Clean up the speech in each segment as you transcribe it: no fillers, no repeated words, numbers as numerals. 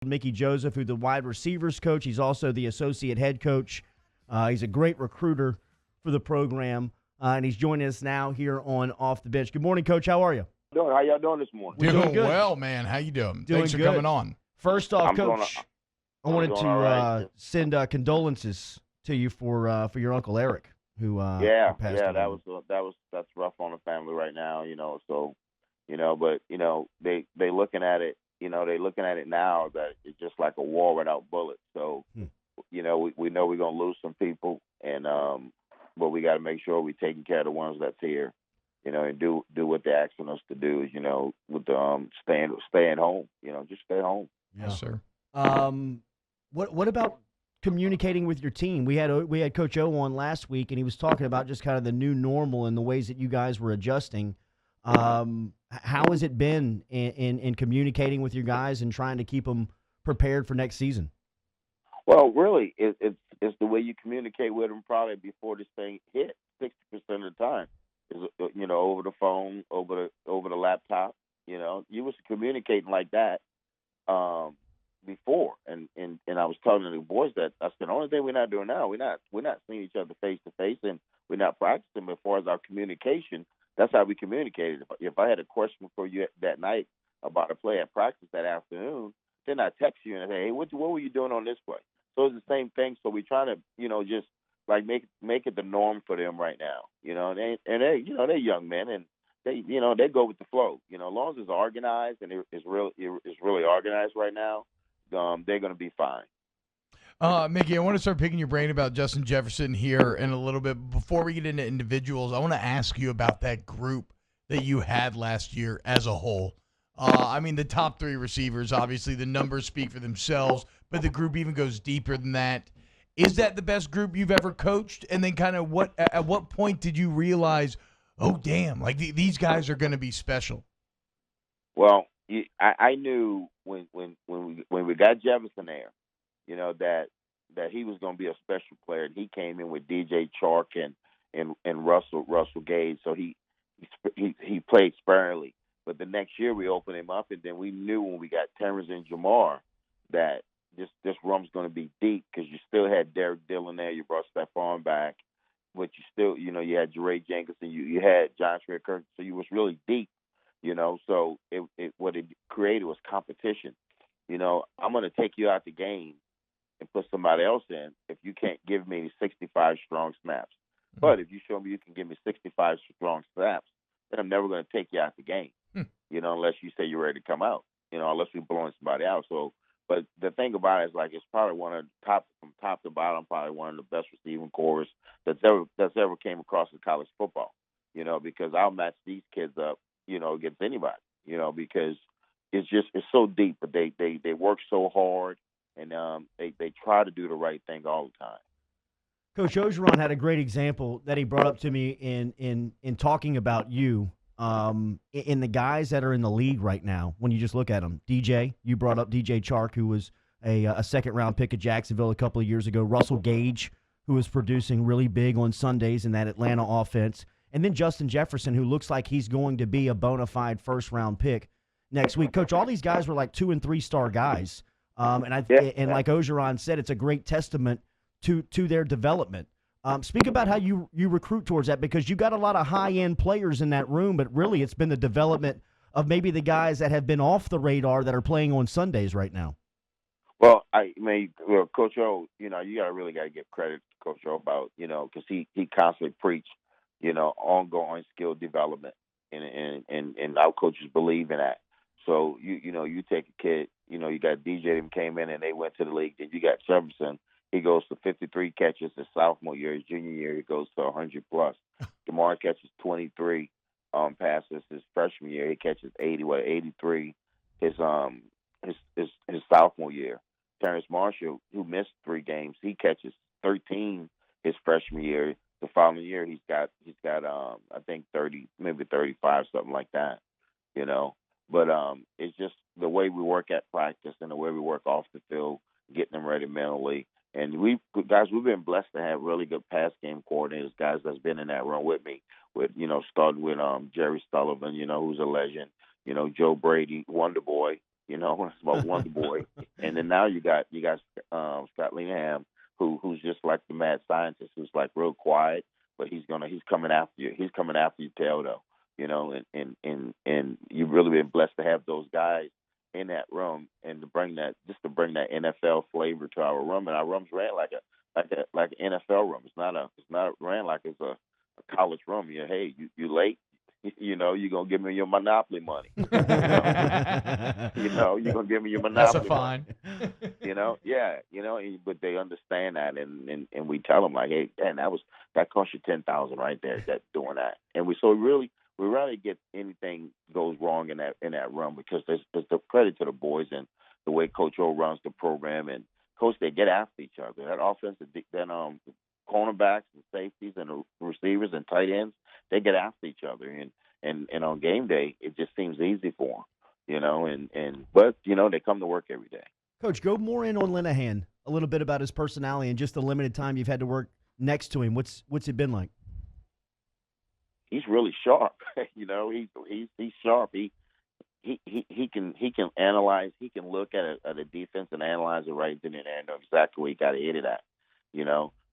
Mickey Joseph, who's the wide receivers coach. He's also the associate head coach. He's a great recruiter for the program, and he's joining us now here on Off the Bench. Good morning, Coach. How are you? How y'all doing this morning? We're Doing good. well, man. How you doing? Doing Thanks for good. coming on. First off, I'm doing Coach, I wanted doing to all right. send condolences to you for your Uncle Eric, who passed away. That's rough on the family right now, So, but they looking at it, they looking at it now that it's just like a war without bullets. So, we know we're gonna lose some people, and but we got to make sure we're taking care of the ones that's here, and do what they're asking us to do. Is with the staying home, just stay home. Yeah. Yes, sir. What about communicating with your team? We had Coach O on last week, and he was talking about just kind of the new normal and the ways that you guys were adjusting. How has it been in communicating with your guys and trying to keep them prepared for next season? Well, really, it's the way you communicate with them probably before this thing hit. 60% of the time is over the phone, over the laptop. You was communicating like that before, and I was telling the boys that that's the only thing we're not doing now. We're not seeing each other face to face, and we're not practicing. As far as our communication, that's how we communicated. If I had a question for you that night about a play at practice that afternoon, then I text you and say, "Hey, what were you doing on this play?" So it's the same thing. So we try to, just like make it the norm for them right now. They they're young men, and they go with the flow. As long as it's organized and it's really organized right now, they're going to be fine. Mickey, I want to start picking your brain about Justin Jefferson here in a little bit. Before we get into individuals, I want to ask you about that group that you had last year as a whole. The top three receivers, obviously the numbers speak for themselves, but the group even goes deeper than that. Is that the best group you've ever coached? And then kind of at what point did you realize, oh, damn, like these guys are going to be special? Well, I knew when we got Jefferson there, that he was going to be a special player. And he came in with DJ Chark and Russell Gage, so he played sparingly. But the next year we opened him up, and then we knew when we got Terrence and Jamar that this room's going to be deep because you still had Derek Dillon there. You brought Stephon back, but you still, you had Jeray Jenkinson. You had John Kirk, so you was really deep. So what it created was competition. I'm going to take you out the game and put somebody else in if you can't give me 65 strong snaps. Mm-hmm. But if you show me you can give me 65 strong snaps, then I'm never going to take you out the game. Unless you say you're ready to come out. Unless we're blowing somebody out. So, but the thing about it is, like, it's probably one of the from top to bottom, probably one of the best receiving corps that's ever came across in college football. Because I'll match these kids up, against anybody. Because it's so deep, but they work so hard, and they try to do the right thing all the time. Coach Orgeron had a great example that he brought up to me in talking about you. In the guys that are in the league right now, when you just look at them, DJ, you brought up DJ Chark, who was a second-round pick at Jacksonville a couple of years ago. Russell Gage, who is producing really big on Sundays in that Atlanta offense. And then Justin Jefferson, who looks like he's going to be a bona fide first-round pick next week. Coach, all these guys were like 2- and 3-star guys. And like Orgeron said, it's a great testament to their development. Speak about how you recruit towards that, because you got a lot of high-end players in that room, but really it's been the development of maybe the guys that have been off the radar that are playing on Sundays right now. Well, Coach O, you got to give credit to Coach O about, because he constantly preached, ongoing skill development, and our coaches believe in that. So, you take a kid, you got DJ that came in and they went to the league, then you got Jefferson. He goes to 53 catches his sophomore year. His junior year, he goes to 100+. DeMar catches 23 passes his freshman year. He catches 83 his sophomore year. Terrence Marshall, who missed 3 games, he catches 13 his freshman year. The following year, he's got I think 30, maybe 35, something like that. But it's just the way we work at practice and the way we work off the field, getting them ready mentally. And we've been blessed to have really good pass game coordinators, guys that's been in that room with me, starting with Jerry Sullivan, who's a legend, Joe Brady, Wonder Boy, You know, it's about Wonder Boy. And then now you got Scott Linehan, who's just like the mad scientist, who's like real quiet, but he's coming after you. He's coming after your tail though. You know, and you've really been blessed to have those guys in that room and to bring that NFL flavor to our room. And our room's ran like an NFL room. It's not ran like it's a college room. Hey, you late? You know, you're gonna give me your Monopoly money. You're gonna give me your Monopoly. That's a fine. Money. Yeah. But they understand that, and we tell them like, hey, man, that cost you $10,000 right there. That doing that, and we rarely get anything goes wrong in that room because there's the credit to the boys and the way Coach O runs the program, and Coach, they get after each other. That offense, cornerbacks and safeties and the receivers and tight ends, they get after each other, and on game day it just seems easy for them, but they come to work every day. Coach, go more in on Linehan, a little bit about his personality and just the limited time you've had to work next to him. What's it been like? He's really sharp. He's sharp. He can analyze. He can look at a defense and analyze it right then and there and know exactly where he got to hit it at.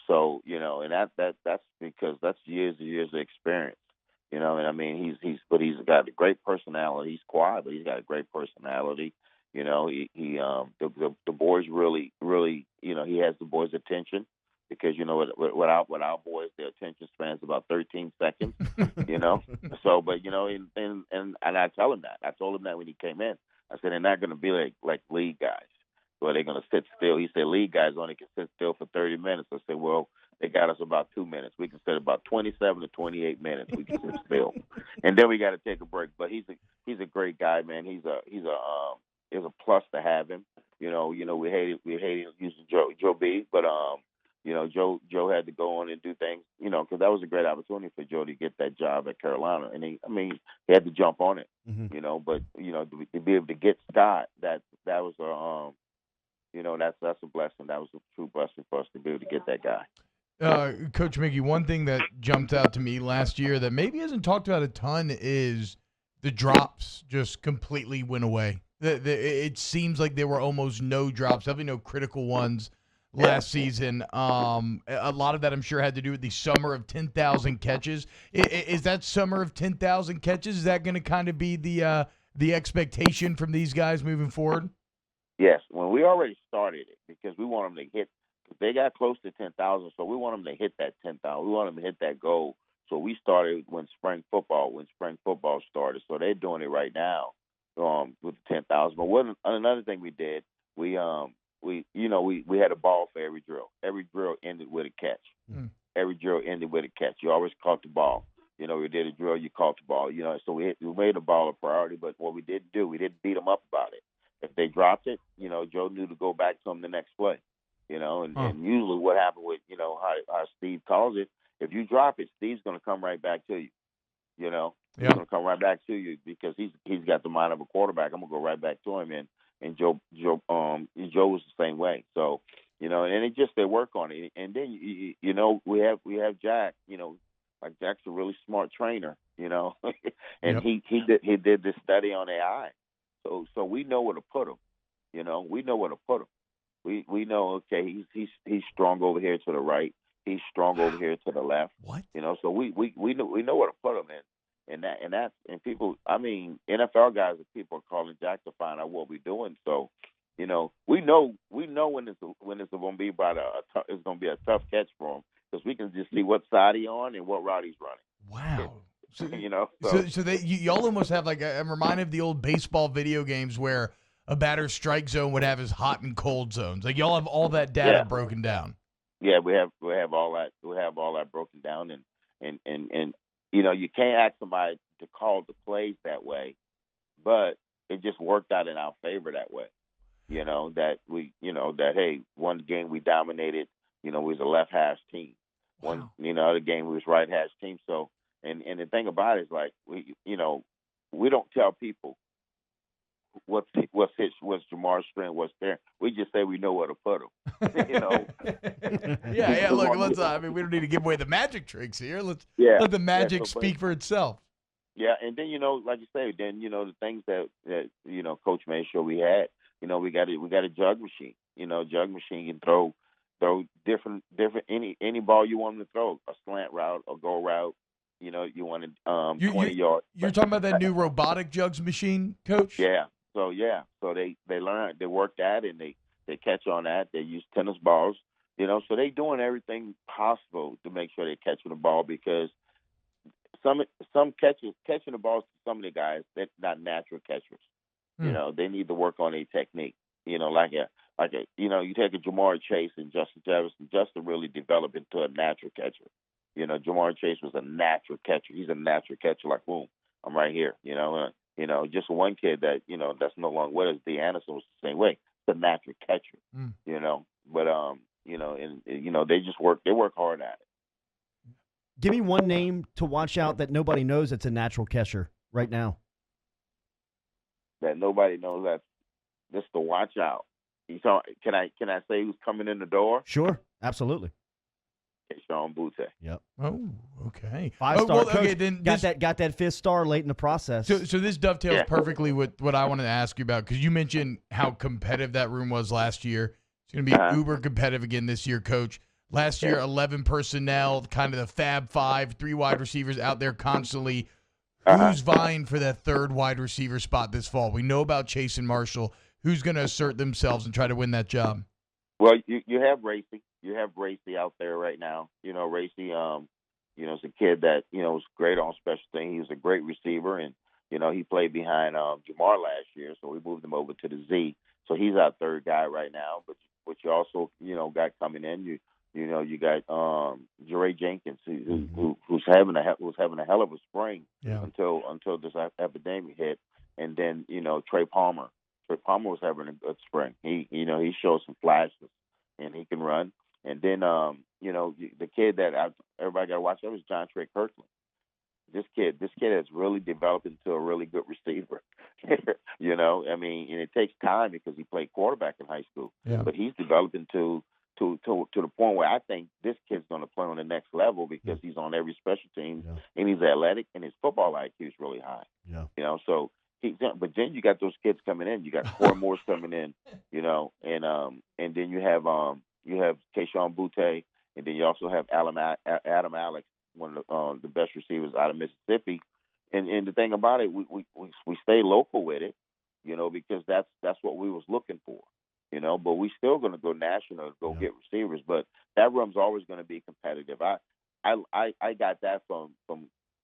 So and that's because that's years and years of experience. And I mean he's got a great personality. He's quiet, but he's got a great personality. The boys really he has the boys' attention because with our boys their attention span's about 13 seconds. So but and I tell him that. I told him that when he came in. I said they're not going to be like league guys. Well, they're going to sit still. He said, league guys only can sit still for 30 minutes. I said, well, they got us about 2 minutes. We can sit about 27 to 28 minutes. We can sit still. And then we got to take a break. But he's a great guy, man. He's a plus to have him. We hated using Joe B, but Joe had to go on and do things, because that was a great opportunity for Joe to get that job at Carolina. And he had to jump on it, but to be able to get Scott, that was that's a blessing. That was a true blessing for us to be able to get that guy. Coach Mickey, one thing that jumped out to me last year that maybe isn't talked about a ton is the drops just completely went away. It seems like there were almost no drops, definitely no critical ones last season. A lot of that I'm sure had to do with the summer of 10,000 catches. Is that summer of 10,000 catches, is that going to kind of be the expectation from these guys moving forward? Yes, when we already started it because we want them to hit. They got close to 10,000, so we want them to hit that 10,000. We want them to hit that goal. So we started when spring football started. So they're doing it right now with the 10,000. But another thing we did, we had a ball for every drill. Every drill ended with a catch. Every drill ended with a catch. You always caught the ball. We did a drill, you caught the ball. So we made the ball a priority. But what we didn't do, we didn't beat them up about it. If they dropped it, Joe knew to go back to them the next play. And usually what happened with, how Steve calls it, if you drop it, Steve's going to come right back to you. He's going to come right back to you because he's got the mind of a quarterback. I'm going to go right back to him. And Joe was the same way. So, and it just, they work on it. And then, we have Jack, like Jack's a really smart trainer, and he did this study on AI. So we know where to put him. We know where to put him. We know, okay, he's strong over here to the right. He's strong over here to the left. What? So we know where to put him in. And people, NFL guys and people are calling Jack to find out what we're doing. So, we know when it's going to be it's going to be a tough catch for him because we can just see what side he's on and what route he's running. Wow. So, So y'all almost have I'm reminded of the old baseball video games where a batter's strike zone would have his hot and cold zones. Like y'all have all that data broken down. Yeah, we have all that. We have all that broken down, and you can't ask somebody to call the plays that way, but it just worked out in our favor that way. Hey, one game we dominated. We was a left hash team. Wow. Other game we was right hash team. So. And the thing about it is, like, we don't tell people what's Jamar's strength, what's there. We just say we know where to put them. Yeah. Look, let's. We don't need to give away the magic tricks here. Let the magic speak for itself. Yeah, and then like you say, then the things that Coach made sure we had. We got a jug machine. Jug machine can throw different any ball you want them to throw, a slant route, a go route. You wanted You 20 yards. you're talking about that new robotic jugs machine, Coach? So they learn, they work that, and they catch on that. They use tennis balls. So they doing everything possible to make sure they're catching the ball, because some catching the balls to some of the guys, they're not natural catchers. They need to work on their technique. You take a Jamar Chase and Justin Jefferson. Justin really developed into a natural catcher. Jamar Chase was a natural catcher. He's a natural catcher. Like, boom, I'm right here. Just one kid that that's no longer with us. D. Anderson was the same way. It's a natural catcher. But and they just work. They work hard at it. Give me one name to watch out that nobody knows that's a natural catcher right now. That nobody knows that. Just to watch out. Can I say who's coming in the door? Sure, absolutely. Sean Butte. Yep. Oh, okay. 5-star coach. Okay, then got that 5th star late in the process. So this dovetails perfectly with what I wanted to ask you about, because you mentioned how competitive that room was last year. It's going to be uber competitive again this year, Coach. Last year, 11 personnel, kind of the Fab Five, 3 wide receivers out there constantly. Who's vying for that 3rd wide receiver spot this fall? We know about Chase and Marshall. Who's going to assert themselves and try to win that job? Well, you have Racy. You have Racy out there right now. Racy, is a kid that, was great on special things. He was a great receiver, and, he played behind Jamar last year, so we moved him over to the Z. So he's our 3rd guy right now. But you also, got coming in. You got Jeray Jenkins, who's having a hell of a spring until this epidemic hit, and then Trey Palmer. Trey Palmer was having a good spring. He showed some flashes, and he can run. And then the kid that everybody got to watch out is John Trey Kirkland. This kid has really developed into a really good receiver. And it takes time because he played quarterback in high school, but he's developed into to the point where I think this kid's going to play on the next level, because he's on every special team, and he's athletic, and his football IQ is really high. So but then you got those kids coming in. You got Corey Morse coming in, and then you have Keyshawn Butte, and then you also have Adam Alex, one of the best receivers out of Mississippi. And the thing about it, we stay local with it, because that's what we was looking for. But we still going to go national to go get receivers. But that room's always going to be competitive. I got that from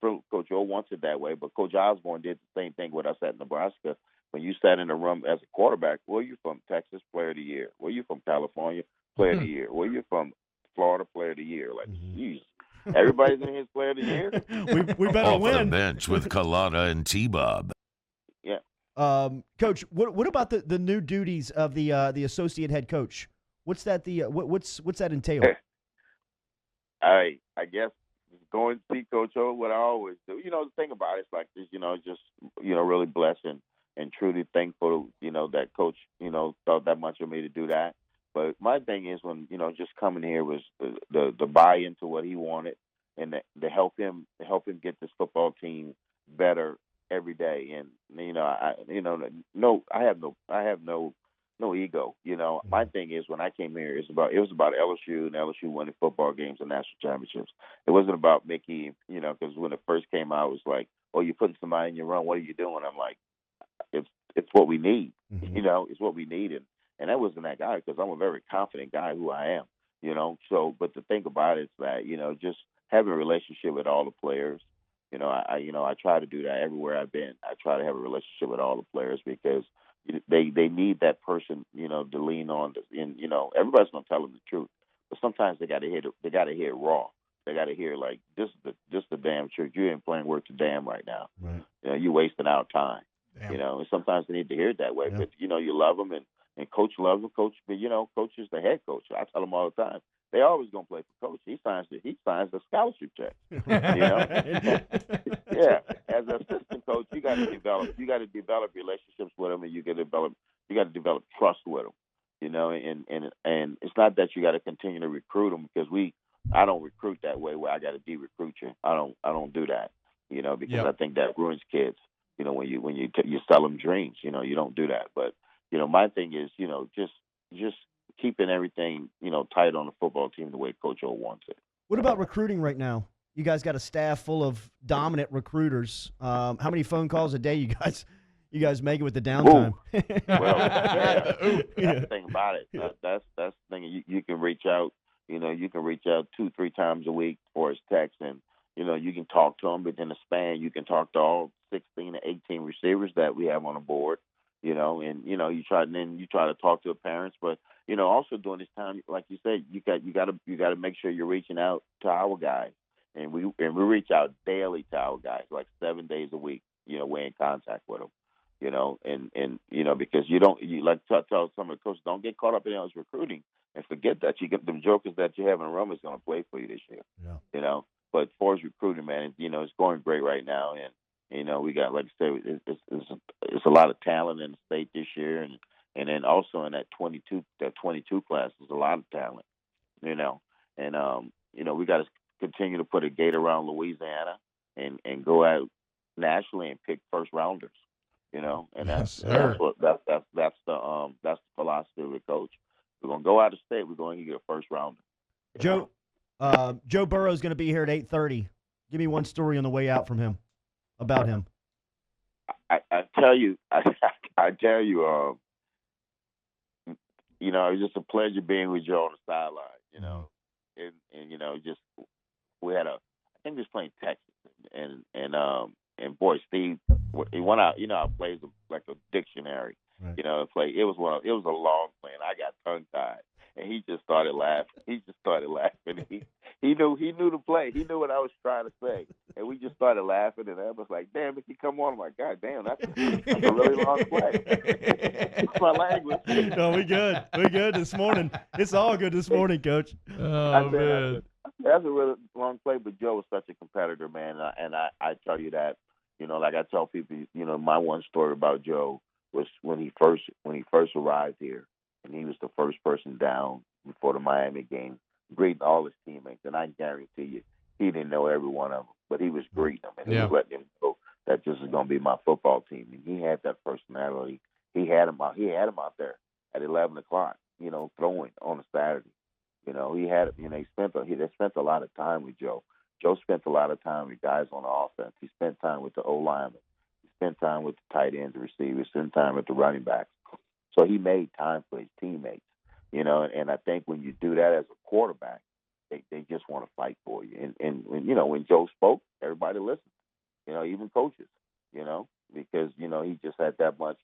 Coach O wants it that way, but Coach Osborne did the same thing with us at Nebraska. When you sat in the room as a quarterback, where you from? Texas, Player of the Year. Where you from? California, Player of the Year. Where you from? Florida, Player of the Year. Like, geez, everybody's in his Player of the Year. we better Off win. the bench with Colada and T-Bob. Yeah. Coach, what about the new duties of the associate head coach? What's that what's that entail? I guess going to see Coach O, what I always do. The thing about it's like this, just really blessed and truly thankful, that Coach, thought that much of me to do that. But my thing is when, just coming here was the buy into what he wanted, and to help him get this football team better every day. And I have no ego. My thing is when I came here, it was about LSU and LSU winning football games and national championships. It wasn't about Mickey, because when it first came out, it was like, oh, you're putting somebody in your run. What are you doing? I'm like, it's what we need. It's what we need. And that wasn't that guy, because I'm a very confident guy who I am. So, but the thing about it is that, just having a relationship with all the players. I try to do that everywhere I've been. I try to have a relationship with all the players, because they need that person, to lean on. And everybody's gonna tell them the truth, but sometimes they got to hear it raw. They got to hear like this is the damn truth. You ain't playing worth a damn right now. Right. You're wasting our time. Damn. And sometimes they need to hear it that way. Yeah. But you love them, and Coach loves them. Coach, but Coach is the head coach. I tell them all the time. They always gonna play for Coach. He signs the scholarship check. Yeah. As an assistant coach, you got to develop relationships with them, and you got to develop trust with them. And it's not that you got to continue to recruit them, because I don't recruit that way where I got to de-recruit you. I don't do that. because I think that ruins kids. When you sell them dreams, you don't do that. But my thing is, just keeping everything, tight on the football team the way Coach O wants it. What about recruiting right now? You guys got a staff full of dominant recruiters. How many phone calls a day you guys make it with the downtime? Well, that's the thing about it. That's the thing. You can reach out. You can reach out 2-3 times a week for his text, and you can talk to them within a span. You can talk to all 16 to 18 receivers that we have on the board. And you try to talk to the parents, but also during this time, like you said, you got to make sure you're reaching out to our guys, and we reach out daily to our guys, like 7 days a week. We're in contact with them. Because you like to tell some of the coaches, don't get caught up in this recruiting and forget that you get them jokers that you have in Rome is going to play for you this year. Yeah. But as far as recruiting, man, it's going great right now, and we got, like I said, it's a lot of talent in the state this year, and then also in that 22 class, there's a lot of talent, we got to continue to put a gate around Louisiana and go out nationally and pick first rounders, and that's the philosophy of the coach. We're gonna go out of state. We're going to get a first rounder. Joe Burrow is going to be here at 8:30. Give me one story on the way out from him about him. I tell you, it was just a pleasure being with Joe on the sideline, and just we had I think we was playing Texas, and boy, Steve, he went out, plays like a dictionary, right. It was a long play, and I got tongue tied, and he just started laughing. He knew the play. He knew what I was trying to say, and we just started laughing. And I was like, "Damn, Mickey, come on!" I'm like, "God damn, that's a really long play." It's my language. No, we good this morning. It's all good this morning, Coach. Oh man, that's a really long play. But Joe was such a competitor, man, and I tell you that, like I tell people, my one story about Joe was when he first arrived here, and he was the first person down before the Miami game, greeting all his teammates, and I guarantee you, he didn't know every one of them, but he was greeting them, and he was letting them know that this is going to be my football team. And he had that personality. He had him out there at 11 o'clock, throwing on a Saturday. He had, they spent a lot of time with Joe. Joe spent a lot of time with guys on the offense. He spent time with the O-linemen. He spent time with the tight ends, the receivers. Spent time with the running backs. So he made time for his teammates. And I think when you do that as a quarterback, they just want to fight for you. And when Joe spoke, everybody listened. Even coaches. Because he just had that much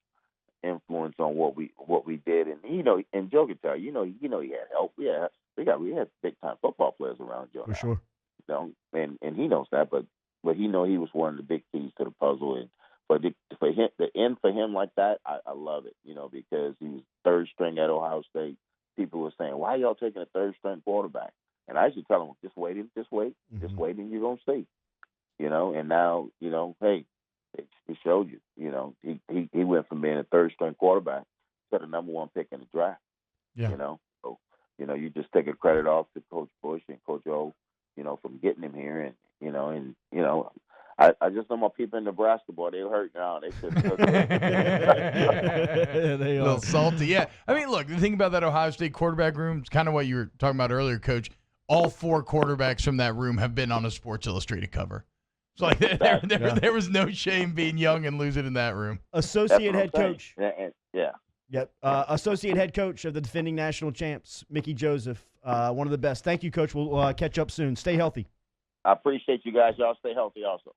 influence on what we did, and and Joe could tell he had help. We had big time football players around Joe. For sure. And he knows that, but he was one of the big keys to the puzzle. And for him, the end for him like that, I love it. Because he was third string at Ohio State. People were saying, "Why y'all taking a third string quarterback?" And I used to tell them, "Just wait, and you're gonna see." And now, hey, he showed you. He went from being a third string quarterback to the number one pick in the draft. Yeah. So you just take a credit off to Coach Bush and Coach O, from getting him here, and I just know my people in Nebraska, boy, they hurt now. They said they are a little salty. Yeah. I mean, look, the thing about that Ohio State quarterback room is kind of what you were talking about earlier, Coach. All 4 quarterbacks from that room have been on a Sports Illustrated cover. So there was no shame being young and losing in that room. Associate head coach. Yeah. Yep. Associate head coach of the defending national champs, Mickey Joseph, one of the best. Thank you, Coach. We'll catch up soon. Stay healthy. I appreciate you guys. Y'all stay healthy also.